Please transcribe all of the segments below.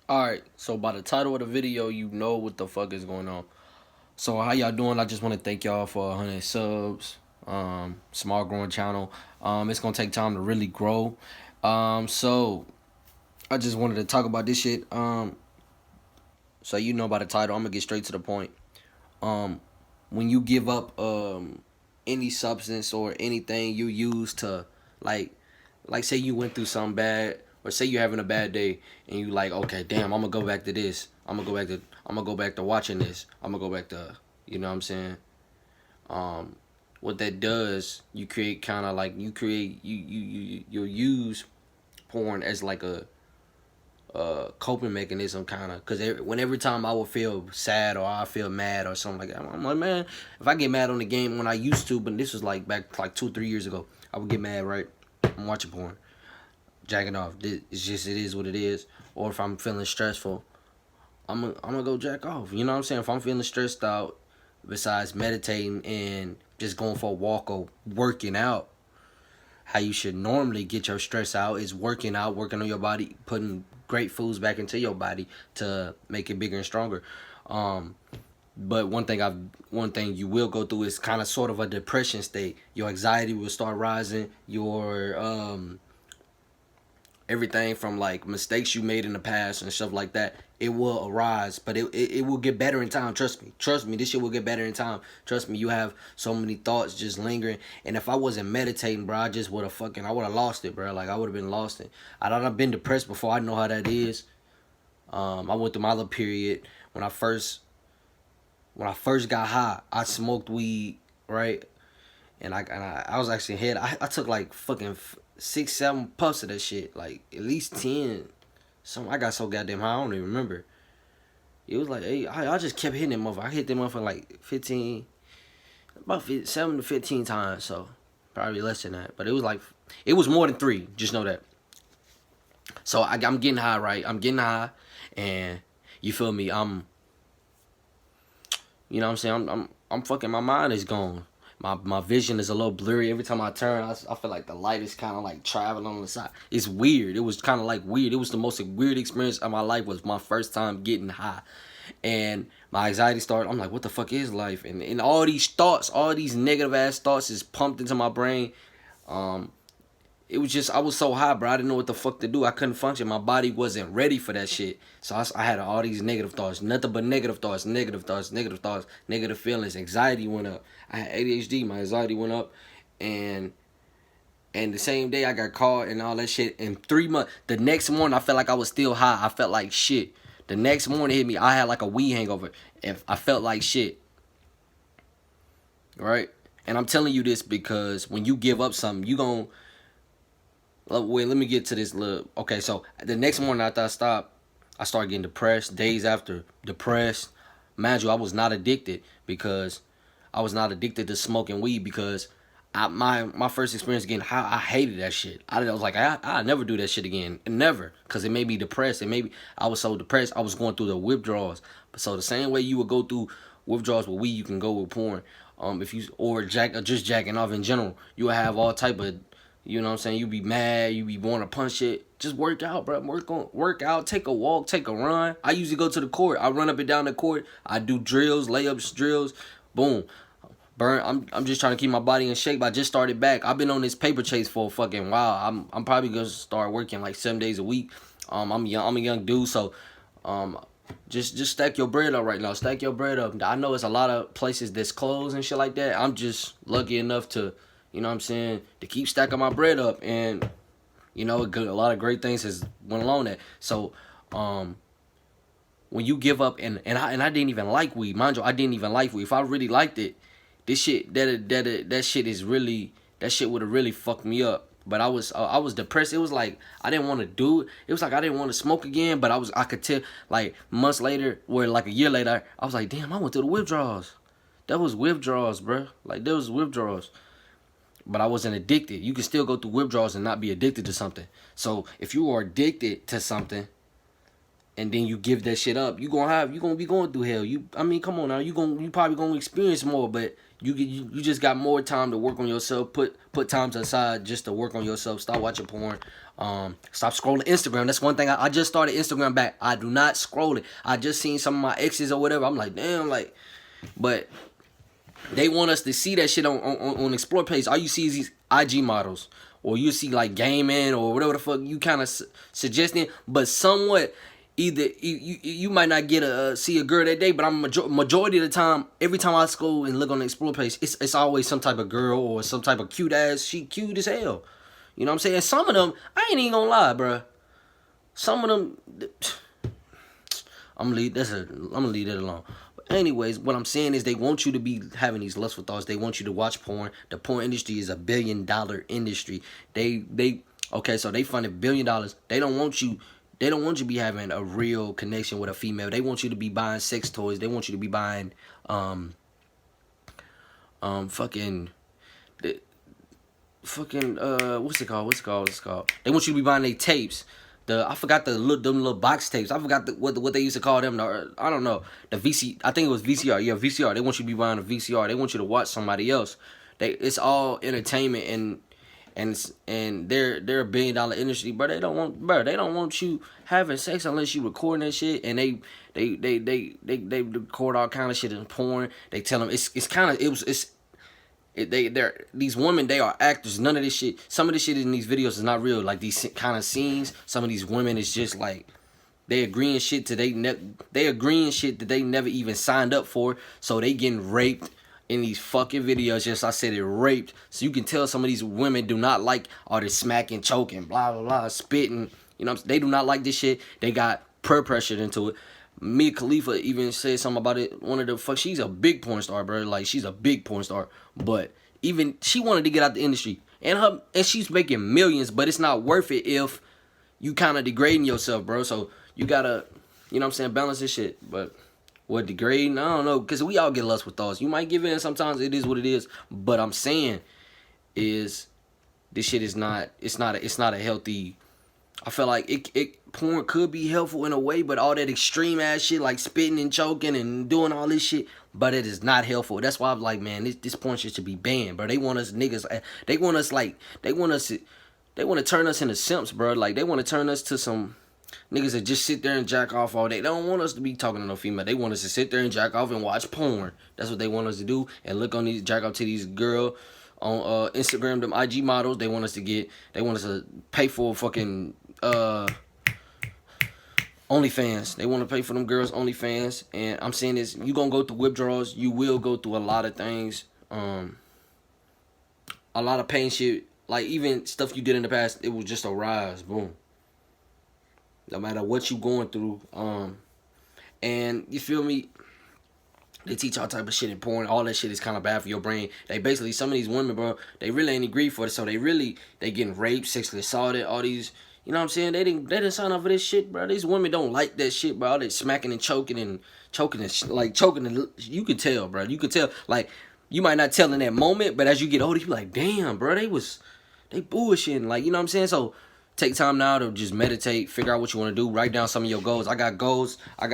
Alright, so by the title of the video, you know what the fuck is going on. So how y'all doing? I just want to thank y'all for 100 subs. Small growing channel. It's gonna take time to really grow. So I just wanted to talk about this shit. So you know by the title, I'm gonna get straight to the point. Um, when you give up any substance or anything you use to like say you went through something bad, or say you're having a bad day and you like, okay, damn, I'm gonna go back to this. I'm gonna go back to watching this. I'm gonna go back to, you know what I'm saying? Um, what that does, you create kind of like you'll use porn as like a coping mechanism, kind of, because every time I would feel sad or I feel mad or something like that, I'm like, man, if I get mad on the game when I used to, but this was like back like 2 3 years ago, I would get mad, right? I'm watching porn, jacking off. It's just, it is what it is. Or if I'm feeling stressful, I'm gonna go jack off. You know what I'm saying? If I'm feeling stressed out, besides meditating and just going for a walk or working out, how you should normally get your stress out is working out, working on your body, putting great foods back into your body to make it bigger and stronger. Um, but one thing you will go through is kind of sort of a depression state. Your anxiety will start rising. Your everything from like mistakes you made in the past and stuff like that, it will arise, but it will get better in time. Trust me, this shit will get better in time. Trust me, you have so many thoughts just lingering, and if I wasn't meditating, bro, I just would have I would have lost it, bro. Like, I would have been lost it. I've been depressed before. I know how that is. I went through my little period when I first got high. I smoked weed, right? And I was actually head. I took like fucking 6 7 puffs of that shit, like at least 10. Some I got so goddamn high, I don't even remember. It was like, hey, I just kept hitting that motherfucker. I hit that motherfucker like 15, about 7 to 15 times. So probably less than that, but it was like, it was more than 3. Just know that. So I'm getting high, right? I'm getting high, and you feel me? You know what I'm saying? I'm fucking. My mind is gone. My vision is a little blurry. Every time I turn, I feel like the light is kind of like traveling on the side. It's weird. It was kind of like weird. It was the most weird experience of my life. Was my first time getting high, and my anxiety started. I'm like, what the fuck is life? And all these thoughts, all these negative ass thoughts, is pumped into my brain. Um, it was just, I was so high, bro. I didn't know what the fuck to do. I couldn't function. My body wasn't ready for that shit. So I had all these negative thoughts, nothing but negative thoughts, negative thoughts, negative thoughts, negative feelings. Anxiety went up. I had ADHD. My anxiety went up, and the same day I got caught and all that shit. In 3 months, the next morning I felt like I was still high. I felt like shit. The next morning it hit me. I had like a weed hangover, and I felt like shit. Right? And I'm telling you this because when you give up something, you gon' wait, let me get to this little. Okay, so the next morning after I stopped, I started getting depressed. Days after, depressed. Mind you, I was not addicted, because I was not addicted to smoking weed, because my first experience getting high, I hated that shit. I was like, I never do that shit again, never, because it made me depressed. It made me, I was so depressed. I was going through the withdrawals. So the same way you would go through withdrawals with weed, you can go with porn. If you, or just jacking off in general, you will have all type of, you know what I'm saying? You be mad, you be wanting to punch it. Just work out, bro. Work out, take a walk, take a run. I usually go to the court. I run up and down the court. I do drills, layups, drills. Boom. Burn. I'm just trying to keep my body in shape. I just started back. I've been on this paper chase for a fucking while. I'm probably gonna start working like 7 days a week. I'm young. I'm a young dude, so just stack your bread up right now. Stack your bread up. I know it's a lot of places that's closed and shit like that. I'm just lucky enough to, you know what I'm saying, to keep stacking my bread up, and you know, a lot of great things has went along that. So when you give up, and I didn't even like weed, mind you, I didn't even like weed. If I really liked it, this shit that shit is really, that shit would have really fucked me up. But I was depressed. It was like I didn't want to do it. It was like I didn't want to smoke again. But I could tell, like months later, or like a year later, I was like, damn, I went through the withdrawals. That was withdrawals, bro. Like, there was withdrawals. But I wasn't addicted. You can still go through withdrawals and not be addicted to something. So if you are addicted to something, and then you give that shit up, you gonna be going through hell. I mean, come on now, you probably gonna experience more, but You just got more time to work on yourself. Put times aside just to work on yourself. Stop watching porn. Stop scrolling Instagram. That's one thing. I just started Instagram back. I do not scroll it. I just seen some of my exes or whatever. I'm like, damn, like, but they want us to see that shit on Explore page. All you see is these IG models, or you see like gaming or whatever the fuck you kind of suggesting, but somewhat. Either you might not get see a girl that day, but I'm majority of the time, every time I scroll and look on the Explore page, it's always some type of girl or some type of cute ass. She cute as hell. You know what I'm saying? Some of them, I ain't even gonna lie, bruh. Some of them, I'm gonna leave that alone. But anyways, what I'm saying is they want you to be having these lustful thoughts. They want you to watch porn. The porn industry is $1 billion industry. Okay, so they funded $1 billion. They don't want you. They don't want you to be having a real connection with a female. They want you to be buying sex toys. They want you to be buying fucking what's it called? They want you to be buying their tapes. I forgot them little box tapes. I forgot what they used to call them. I don't know. The VC, I think it was VCR. Yeah, VCR. They want you to be buying a VCR. They want you to watch somebody else. It's all entertainment and they're $1 billion industry, but they don't want you having sex unless you recording that shit. And they record all kind of shit in porn. They tell them these women, they are actors. None of this shit. Some of this shit in these videos is not real. Like these kind of scenes. Some of these women is just like they agreeing shit that they never even signed up for. So they getting raped in these fucking videos. Yes, I said it, raped. So you can tell some of these women do not like all this smacking, choking, blah blah blah, spitting. You know, they do not like this shit. They got peer pressured into it. Mia Khalifa even said something about it. She's a big porn star, bro. Like, she's a big porn star. But even she wanted to get out the industry. And she's making millions, but it's not worth it if you kind of degrading yourself, bro. So you gotta, you know what I'm saying, balance this shit. But what, degrading? I don't know, because we all get lustful thoughts. You might give in sometimes. It is what it is. But I'm saying is this shit is not, it's not a healthy. I feel like porn could be helpful in a way, but all that extreme ass shit like spitting and choking and doing all this shit, but it is not helpful. That's why I'm like, man, this porn shit should be banned, bro. They want us niggas, they want to turn us into simps, bro. Like, they want to turn us to some niggas that just sit there and jack off all day. They don't want us to be talking to no female. They want us to sit there and jack off and watch porn. That's what they want us to do, and look on these, jack off to these girl on Instagram, them IG models. They want us to pay for fucking OnlyFans. They want to pay for them girls OnlyFans. And I'm saying this, you gonna go through withdrawals. You will go through a lot of things. A lot of pain shit. Like, even stuff you did in the past, it was just a rise. Boom. No matter what you going through. And you feel me? They teach all type of shit in porn. All that shit is kind of bad for your brain. They basically, some of these women, bro, they really ain't agreed for it. So they getting raped, sexually assaulted, all these, you know what I'm saying? They didn't sign up for this shit, bro. These women don't like that shit, bro. All that smacking and choking and like choking. And you can tell, bro. You can tell. Like, you might not tell in that moment, but as you get older, you be like, damn, bro, they bullshitting. Like, you know what I'm saying? So take time now to just meditate, figure out what you want to do, write down some of your goals. I got goals I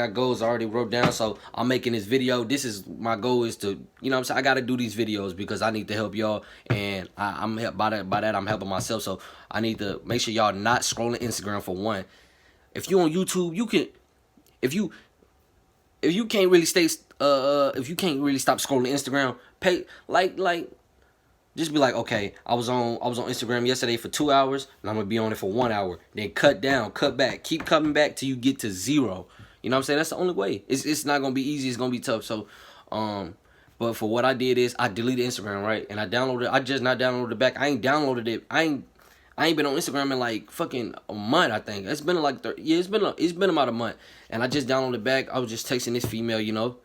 already wrote down, so I'm making this video. This is my goal, is to, you know what I'm saying, I got to do these videos because I need to help y'all, and I'm by that I'm helping myself. So I need to make sure y'all not scrolling Instagram, for one. If you on YouTube, you can, if you can't really if you can't really stop scrolling Instagram, pay like just be like, okay, I was on Instagram yesterday for 2 hours, and I'm gonna be on it for 1 hour. Then cut down, cut back, keep coming back till you get to 0. You know what I'm saying? That's the only way. It's not gonna be easy. It's gonna be tough. So, but for what I did is I deleted Instagram, right? And I just not downloaded it back. I ain't downloaded it. I ain't been on Instagram in like fucking a month. I think it's been like it's been about a month, and I just downloaded it back. I was just texting this female, you know,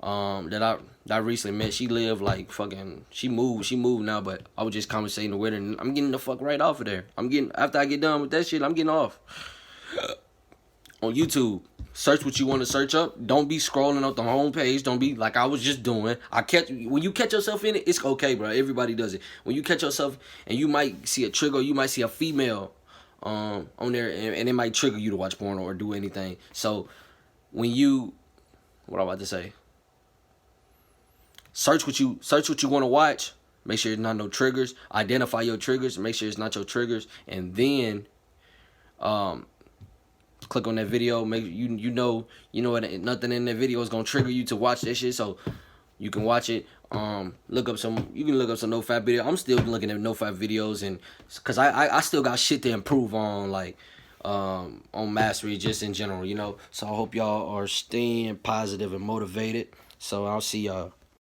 that I recently met. She lived like fucking, she moved now, but I was just conversating with her, and I'm getting the fuck right off of there. After I get done with that shit, I'm getting off. On YouTube, search what you want to search up. Don't be scrolling up the home page. Don't be like I was just doing. When you catch yourself in it, it's okay, bro. Everybody does it. When you catch yourself and you might see a trigger, you might see a female on there, and it might trigger you to watch porn or do anything. So when you, what I'm about to say, search what you want to watch. Make sure it's not no triggers. Identify your triggers. Make sure it's not your triggers, and then click on that video. Make you know nothing in that video is gonna trigger you to watch that shit. So you can watch it. Look up some. You can look up some NoFap video. I'm still looking at NoFap videos, and cause I still got shit to improve on, like on mastery just in general, you know. So I hope y'all are staying positive and motivated. So I'll see y'all.